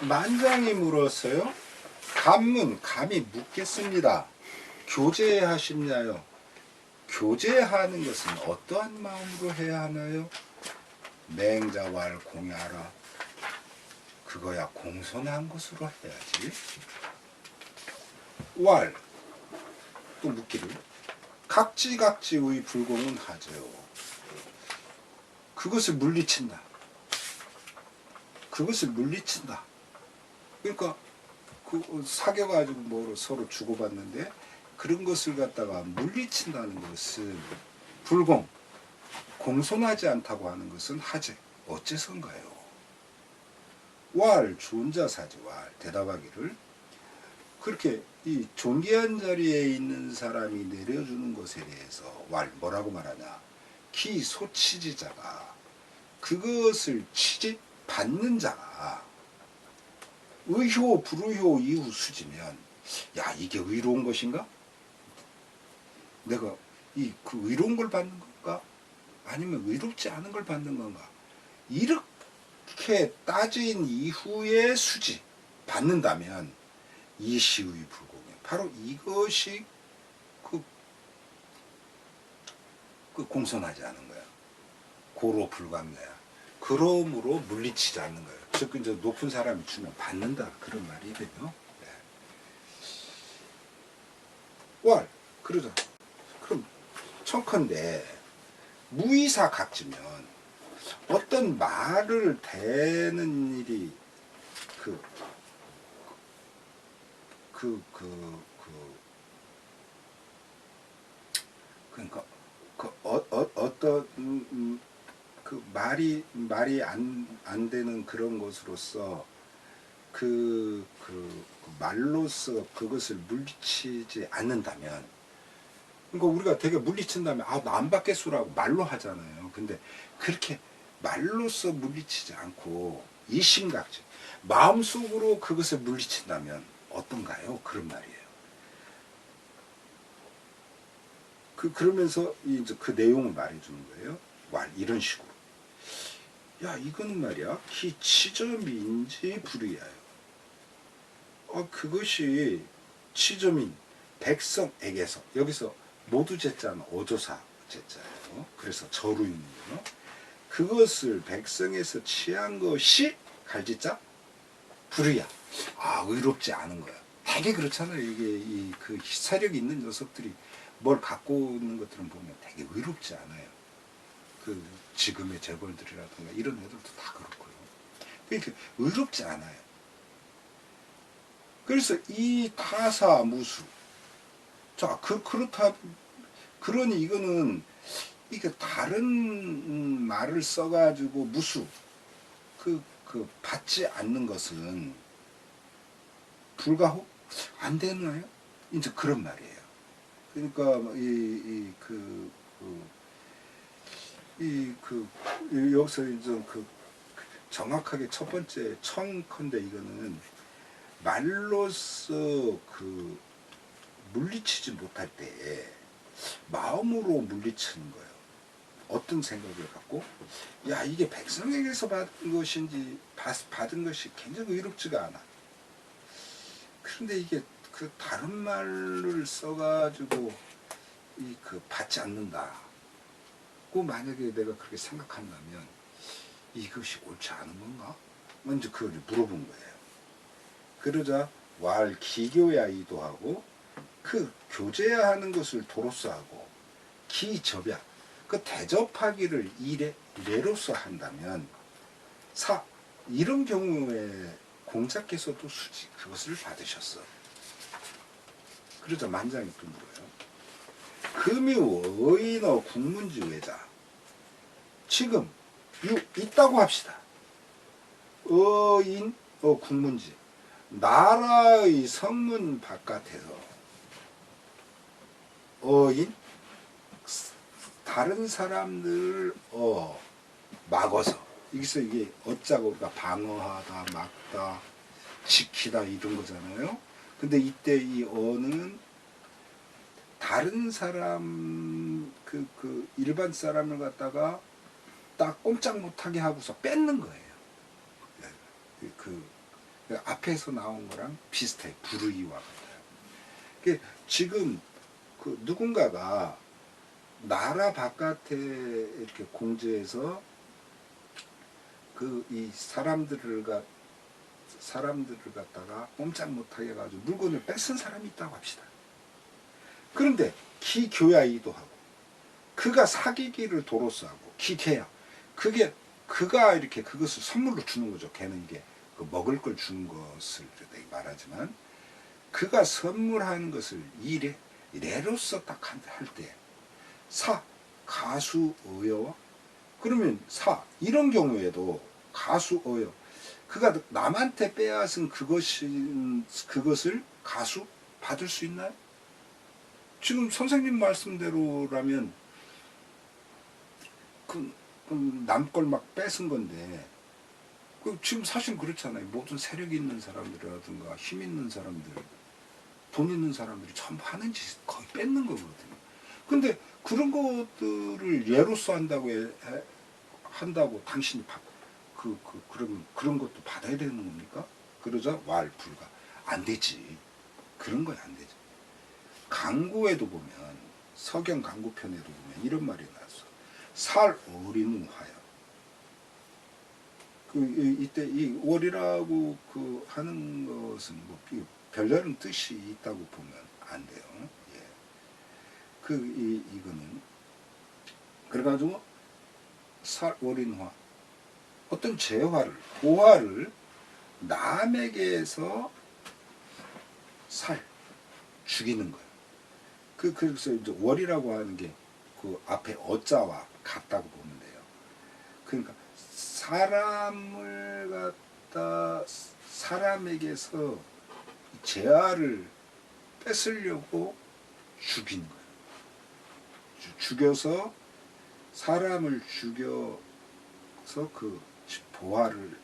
만장이 물었어요. 감문, 감히 묻겠습니다. 교제하십냐요? 교제하는 것은 어떠한 마음으로 해야 하나요? 맹자왈 공야라. 그거야 공손한 것으로 해야지. 왈, 또 묻기를. 각지각지의 불공은 하죠. 그것을 물리친다. 그것을 물리친다. 그러니까 그 사귀어가지고 뭐 서로 주고받는데 그런 것을 갖다가 물리친다는 것은 불공, 공손하지 않다고 하는 것은 하재. 어째서인가요? 왈, 존자사지 왈. 대답하기를 그렇게 이 존귀한 자리에 있는 사람이 내려주는 것에 대해서 왈, 뭐라고 말하냐? 기 소치지자가 그것을 받는 자가 의효 불의효 이후 수지면 야 이게 의로운 것인가? 내가 그 의로운 걸 받는 건가? 아니면 의롭지 않은 걸 받는 건가? 이렇게 따진 이후에 수지 받는다면 이 시의 불공이 바로 이것이 그 공손하지 않은 거야. 고로 불감자야. 그러므로 물리치지 않는 거예요. 즉 이제 높은 사람이 주면 받는다 그런 말이거든요. 네. 왈 그러자. 그럼 청컨대 무의사 각지면 어떤 말을 대는 일이 그러니까 어떤 그 말이 안 되는 그런 것으로서 그 말로서 그것을 물리치지 않는다면, 그러니까 우리가 되게 물리친다면 나 안 받겠소라고 말로 하잖아요. 근데 그렇게 말로서 물리치지 않고 이심각지 마음속으로 그것을 물리친다면 어떤가요? 그런 말이에요. 그러면서 이제 그 내용을 말해주는 거예요. 말 이런 식으로. 야 이거는 말이야 히 치점인지 불의하여. 그것이 치점인 백성에게서, 여기서 모두 제자는 어조사 제자예요. 그래서 저로 있는 거요. 그것을 백성에서 취한 것이 갈지자 불의야. 의롭지 않은 거야. 되게 그렇잖아요. 이게 그 사력이 있는 녀석들이 뭘 갖고 있는 것들은 보면 되게 의롭지 않아요. 그 지금의 재벌들이라든가 이런 애들도 다 그렇고요. 그러니까 의롭지 않아요. 그래서 이 타사 무수. 자, 그렇다. 그러니 이거는 이게 다른 말을 써가지고 무수 받지 않는 것은 불가호 안 되나요? 이제 그런 말이에요. 그러니까 여기서 이제 정확하게 첫 번째 청컨대 이거는 말로써 물리치지 못할 때 마음으로 물리치는 거예요. 어떤 생각을 갖고 야 이게 백성에게서 받은 것인지 받은 것이 굉장히 의롭지가 않아. 그런데 이게 그 다른 말을 써가지고 받지 않는다. 만약에 내가 그렇게 생각한다면 이것이 옳지 않은 건가? 먼저 그걸 물어본 거예요. 그러자 왈 기교야 이도하고 그 교제야 하는 것을 도로서 하고 기접야 그 대접하기를 이래로서 한다면 이런 경우에 공자께서도 수지 그것을 받으셨어. 그러자 만장이 또 물어요. 금유 의인어 국문지 외자. 지금 있다고 합시다. 의인 국문지 나라의 성문 바깥에서 의인 다른 사람들을 막어서, 여기서 이게 어짜고 그러니까 방어하다 막다 지키다 이런 거잖아요. 근데 이때 이 어는 다른 사람 일반 사람을 갖다가 딱 꼼짝 못하게 하고서 뺏는 거예요. 앞에서 나온 거랑 비슷해. 불의와 같아요. 그 지금 그 누군가가 나라 바깥에 이렇게 공제해서 그 이 사람들을 갖다가 꼼짝 못하게 해가지고 물건을 뺏은 사람이 있다고 합시다. 그런데 기교야이도 하고 그가 사기기를 도로서 하고 기계야. 그가 이렇게 그것을 선물로 주는 거죠. 걔는 이게 그 먹을 걸 주는 것을 말하지만 그가 선물하는 것을 이래로서 딱 할 때 가수어여 그러면 이런 경우에도 가수어여 그가 남한테 빼앗은 그것을 가수 받을 수 있나요? 지금 선생님 말씀대로라면 남 걸 막 뺏은 건데 지금 사실 그렇잖아요. 모든 세력 있는 사람들이라든가 힘 있는 사람들, 돈 있는 사람들이 전부 하는 짓 거의 뺏는 거거든요. 근데 그런 것들을 예로서 한다고 당신이 그러면 그런 것도 받아야 되는 겁니까? 그러자 불가. 안 되지. 그런 건 안 되지. 강구에도 보면, 서경 강구편에도 보면 이런 말이 나왔어. 살 어린우하여. 이때 이 월이라고 하는 것은 별다른 뜻이 있다고 보면 안 돼요. 예. 이거는. 그래가지고, 살 어린화. 어떤 보화를 남에게서 죽이는 거예요. 그래서 이제 월이라고 하는 게 그 앞에 어자와 같다고 보면 돼요. 그러니까 사람에게서 재화를 뺏으려고 죽인 거예요. 죽여서 사람을 죽여서 그 보화를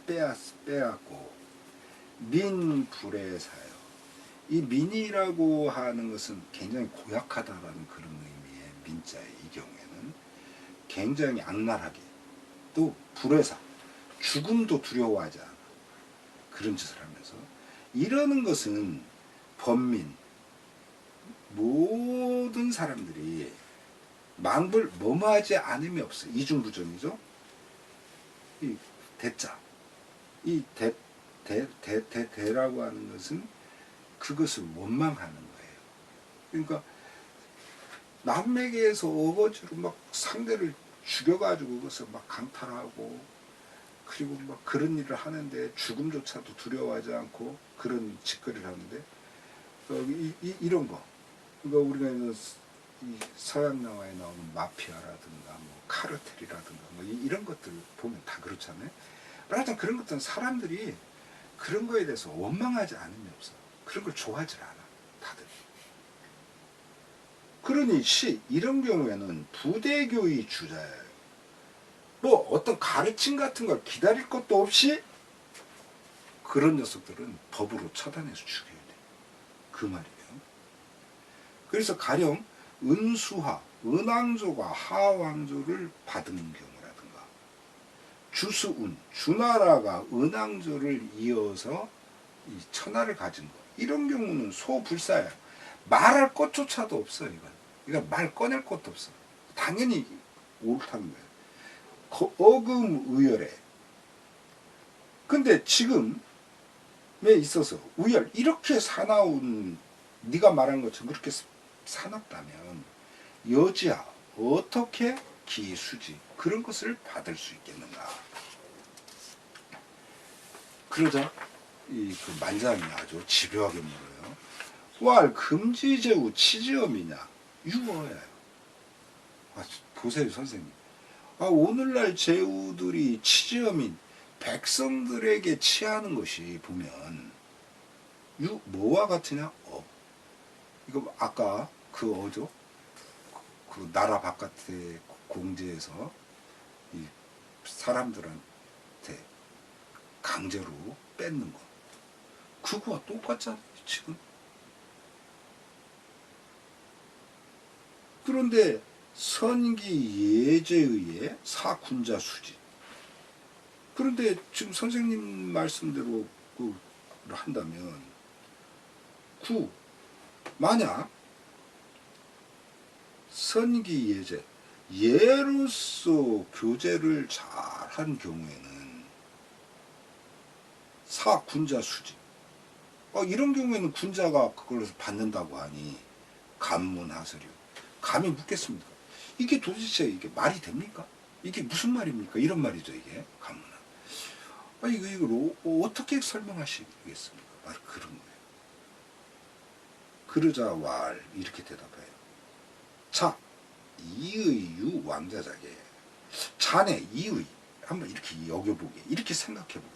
빼앗고 민불에사요. 이 민이라고 하는 것은 굉장히 고약하다라는 그런 의미의 민자의 이 경우에는 굉장히 악랄하게 또 불회사 죽음도 두려워하지 않아 그런 짓을 하면서 이러는 것은 범민 모든 사람들이 망불 뭐뭐하지 않음이 없어. 이중부정이죠. 이 대자 이 대라고 하는 것은 그것을 원망하는 거예요. 그러니까 남에게서 어거지로 막 상대를 죽여가지고 그것을 막 강탈하고 그리고 막 그런 일을 하는데 죽음조차도 두려워하지 않고 그런 짓거리를 하는데 이런 거. 그러니까 우리가 이 서양 영화에 나오는 마피아라든가 뭐 카르텔이라든가 뭐 이런 것들 보면 다 그렇잖아요. 하여튼 그런 것들은 사람들이 그런 거에 대해서 원망하지 않음이 없어. 그런 걸 좋아하지 않아. 다들. 그러니 이런 경우에는 부대교의 주자예요. 뭐 어떤 가르침 같은 걸 기다릴 것도 없이 그런 녀석들은 법으로 처단해서 죽여야 돼. 그 말이에요. 그래서 가령 은수하, 은왕조가 하왕조를 받은 경우라든가 주수운, 주나라가 은왕조를 이어서 이 천하를 가진 거 이런 경우는 소불사예요. 말할 것조차도 없어. 이건 말 꺼낼 것도 없어. 당연히 옳다는 거예요. 어금의열에 근데 지금에 있어서 우열 이렇게 사나운 네가 말한 것처럼 그렇게 사납다면 여지야 어떻게 기수지 그런 것을 받을 수 있겠는가. 그러자 그 만장이 아주 집요하게 물어요. 왈 금지제우 치지엄이냐 유어예요. 보세요 선생님. 오늘날 제후들이 치지엄인 백성들에게 취하는 것이 보면 뭐와 같으냐? 이거 아까 어죠? 그 나라 바깥에 공제해서 이 사람들한테 강제로 뺏는 거. 그거와 똑같잖아요, 지금. 그런데 선기 예제의의 사군자 수지. 그런데 지금 선생님 말씀대로 그 한다면 만약 선기 예제 예로서 교제를 잘한 경우에는 군자 수지 이런 경우에는 군자가 그걸 받는다고 하니 간문하서류 감히 묻겠습니까? 이게 도대체 이게 말이 됩니까? 이게 무슨 말입니까? 이런 말이죠. 이게 간문은 이걸 어떻게 설명하시겠습니까? 바로 그런 거예요. 그러자 왈 이렇게 대답해요. 자 이의 왕자자게 자네 이의 한번 이렇게 여겨보게 이렇게 생각해보게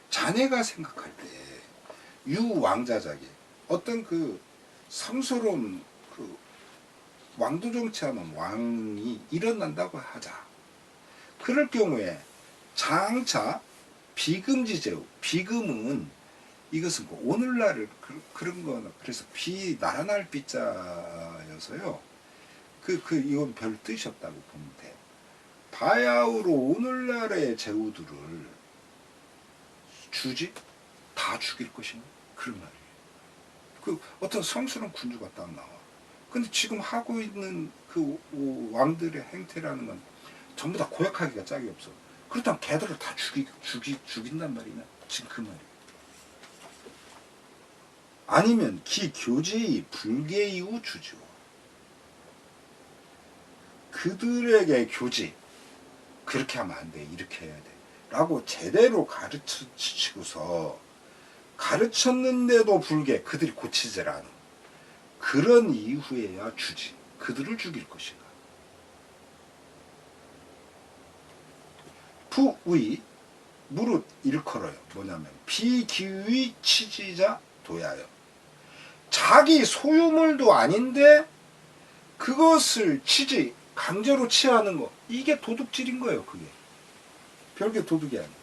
자네가 생각할 때 왕자자게 어떤 그 성스러운 그 왕도 정치하는 왕이 일어난다고 하자. 그럴 경우에 장차 비금지제우 비금은 이것은 오늘날을 그런 거는 그래서 나라날 비자여서요. 이건 별 뜻이 없다고 보면 돼요. 바야흐로 오늘날의 제후들을 다 죽일 것이냐 그런 말이에요. 어떤 성스러운 군주가 딱 나와. 근데 지금 하고 있는 그 왕들의 행태라는 건 전부 다 고약하기가 짝이 없어. 그렇다면 걔들을 다 죽인단 말이냐? 지금 그 말이에요. 아니면 교제의 불계 이후 주죠. 그들에게 교제 그렇게 하면 안 돼. 이렇게 해야 돼. 라고 제대로 가르치고서 가르쳤는데도 불구하고 그들이 고치질 않은 그런 이후에야 주지. 그들을 죽일 것인가. 부의 무릇 일컬어요. 뭐냐면 비기의 치지자 도야요. 자기 소유물도 아닌데 그것을 강제로 취하는 거 이게 도둑질인 거예요. 그게 별게 도둑이 아니에요.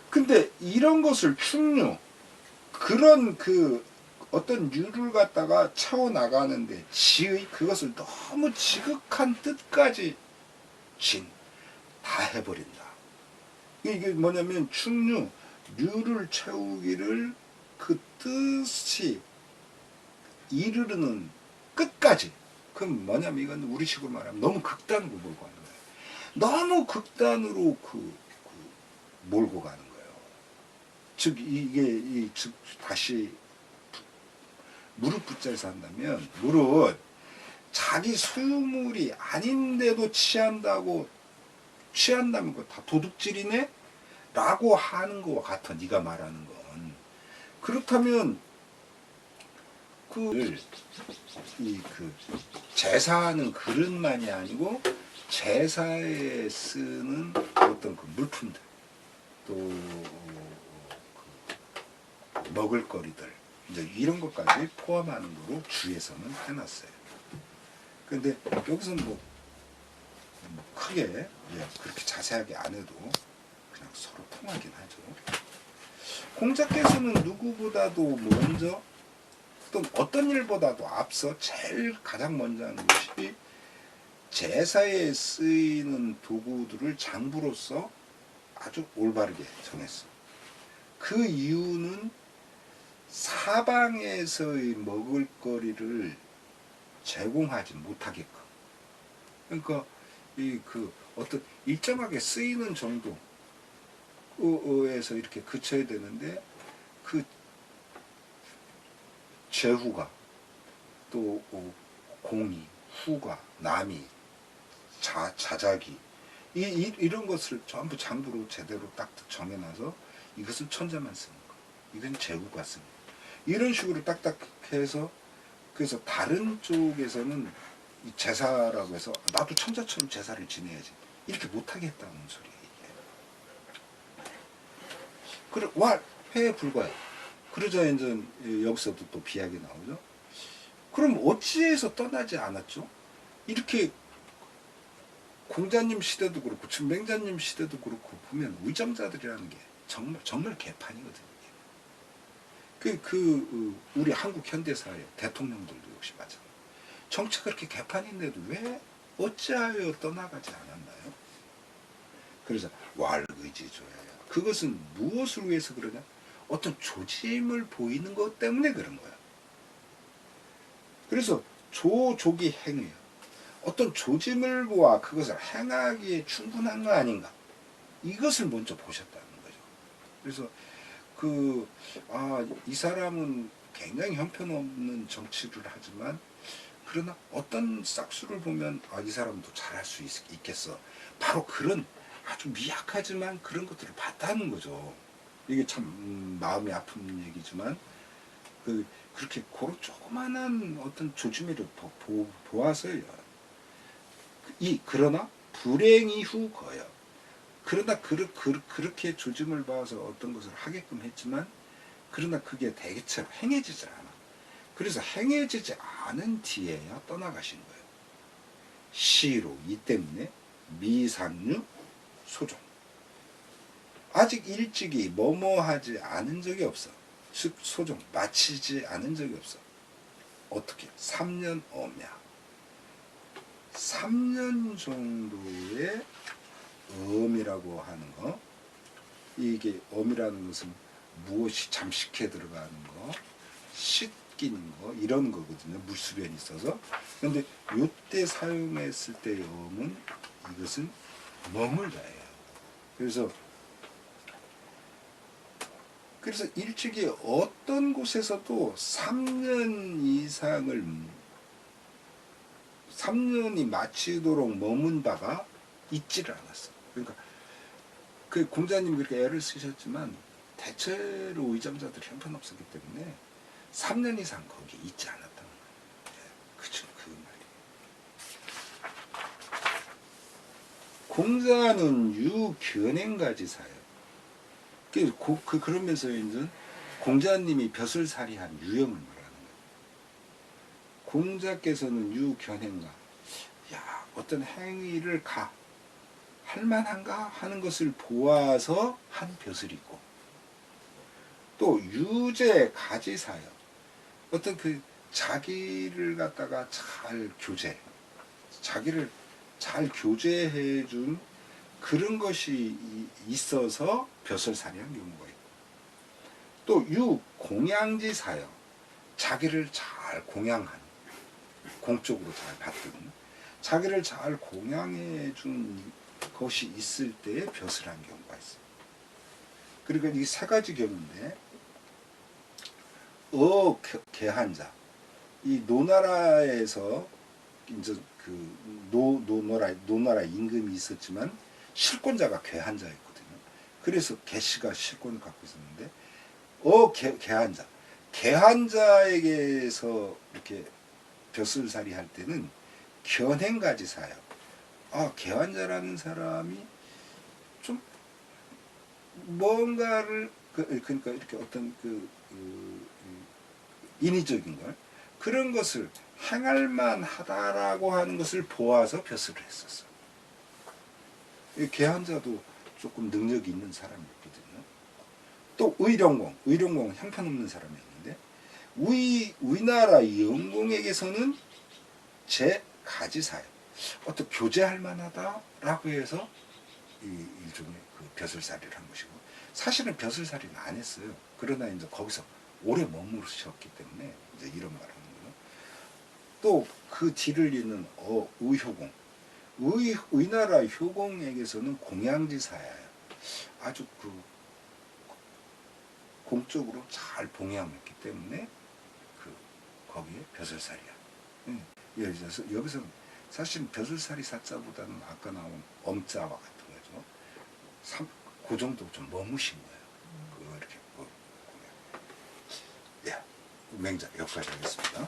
근데 이런 것을 그런 어떤 류를 갖다가 채워나가는데 그것을 너무 지극한 뜻까지 다 해버린다. 이게 뭐냐면 류를 채우기를 그 뜻이 이르르는 끝까지. 그럼 뭐냐면 이건 우리식으로 말하면 너무 극단으로 몰고 가는 거예요. 너무 극단으로 몰고 가는 거예요. 즉 즉 다시 무릎 붙자에서 한다면 자기 소유물이 아닌데도 취한다면 그거 다 도둑질이네? 라고 하는 것과 같아. 네가 말하는 건. 그렇다면 제사하는 그릇만이 아니고 제사에 쓰는 어떤 물품들 또 먹을거리들 이제 이런 것까지 포함하는 거로 주에서는 해놨어요. 근데 여기서는 크게 그렇게 자세하게 안 해도 그냥 서로 통하긴 하죠. 공자께서는 누구보다도 먼저 또 어떤 일보다도 앞서 가장 먼저 하는 것이 제사에 쓰이는 도구들을 장부로서 아주 올바르게 정했어. 그 이유는 사방에서의 먹을거리를 제공하지 못하게끔. 그러니까 어떤 일정하게 쓰이는 정도에서 이렇게 그쳐야 되는데 제후가 또 공이, 후가, 남이, 자작이 이런 것을 전부 장부로 제대로 딱 정해놔서 이것은 천자만 쓰는 거. 이건 제후가 쓰는 거. 이런 식으로 딱딱해서 그래서 다른 쪽에서는 제사라고 해서 나도 천자처럼 제사를 지내야지 이렇게 못하게 했다는 소리예요. 그래 회에 불과해. 그러자 이제 여기서도 또 비약이 나오죠. 그럼 어찌해서 떠나지 않았죠? 이렇게 공자님 시대도 그렇고 지금 맹자님 시대도 그렇고 보면 의정자들이라는 게 정말 개판이거든요. 우리 한국 현대사회 대통령들도 역시 마찬가지. 정치가 그렇게 개판인데도 왜 어찌하여 떠나가지 않았나요? 그래서 왈의지조야야. 그것은 무엇을 위해서 그러냐? 어떤 조짐을 보이는 것 때문에 그런 거야. 그래서 조족이 행위야. 어떤 조짐을 보아 그것을 행하기에 충분한 거 아닌가? 이것을 먼저 보셨다는 거죠. 그래서 이 사람은 굉장히 형편없는 정치를 하지만 그러나 어떤 싹수를 보면 이 사람도 잘할 수 있겠어. 바로 그런 아주 미약하지만 그런 것들을 봤다는 거죠. 이게 참 마음이 아픈 얘기지만 그렇게 그런 조그만한 어떤 조짐을 보아서요. 그러나 불행 이후 거여. 그러나 그렇게 조짐을 봐서 어떤 것을 하게끔 했지만 그러나 그게 대개처럼 행해지지 않아. 그래서 행해지지 않은 뒤에야 떠나가신 거예요. 시로 이 때문에 미상류 소종. 아직 일찍이 뭐뭐하지 않은 적이 없어. 즉 소종 마치지 않은 적이 없어. 어떻게? 3년 엄야. 3년 정도의 엄이라고 하는 거. 이게 엄이라는 것은 무엇이 잠식해 들어가는 거, 씻기는 거 이런 거거든요. 물수변이 있어서. 그런데 요때 사용했을 때의 엄은 이것은 머물다예요. 그래서 일찍이 어떤 곳에서도 3년이 마치도록 머문 바가 있지를 않았어. 그러니까 그 공자님 그렇게 애를 쓰셨지만 대체로 의잠자들이 형편없었기 때문에 3년 이상 거기에 있지 않았다는 거예요. 그쵸, 그 말이에요. 공자는 유견행가지사예요. 그러면서 이제 공자님이 벼슬살이한 유형을 말하는 거예요. 공자께서는 유견행가, 어떤 행위를 할 만한가 하는 것을 보아서 한 벼슬이 있고, 또 유제 가지사요. 어떤 자기를 갖다가 자기를 잘 교제해 준 그런 것이 있어서 벼슬살이한 경우가 있고, 또 유공양지사요. 자기를 잘 공양한, 공적으로 잘 받든 자기를 잘 공양해 준 것이 있을 때에 벼슬한 경우가 있어요. 그러니까 이 세 가지 경우인데, 개한자, 이 노나라에서 이제 노나라 임금이 있었지만 실권자가 개한자였거든요. 그래서 개씨가 실권을 갖고 있었는데, 개한자에게서 이렇게 벼슬살이 할 때는 견행가지사요. 개한자라는 사람이 좀 뭔가를 그러니까 이렇게 어떤 인위적인 걸 그런 것을 행할 만하다라고 하는 것을 보아서 벼슬을 했었어. 개한자도 조금 능력이 있는 사람이었거든요. 또 의령공 형편없는 사람이었는데 우리나라 영공에게서는 제 가지사요. 어떤 교제할 만하다라고 해서 일종의 벼슬살이를 한 것이고, 사실은 벼슬살이는 안 했어요. 그러나 이제 거기서 오래 머무르셨기 때문에 이제 이런 말을 하는 거예요. 또 그 뒤를 잇는 의효공. 우리나라 효공에게서는 공양지사예요. 아주 공적으로 잘 봉양했기 때문에 거기에 벼슬살이야. 예를 들어서 여기서 사실 벼슬살이 사자보다는 아까 나온 엄자와 같은 거죠. 그 정도 좀 머무신 거예요. 이렇게 맹자 여기까지 하겠습니다.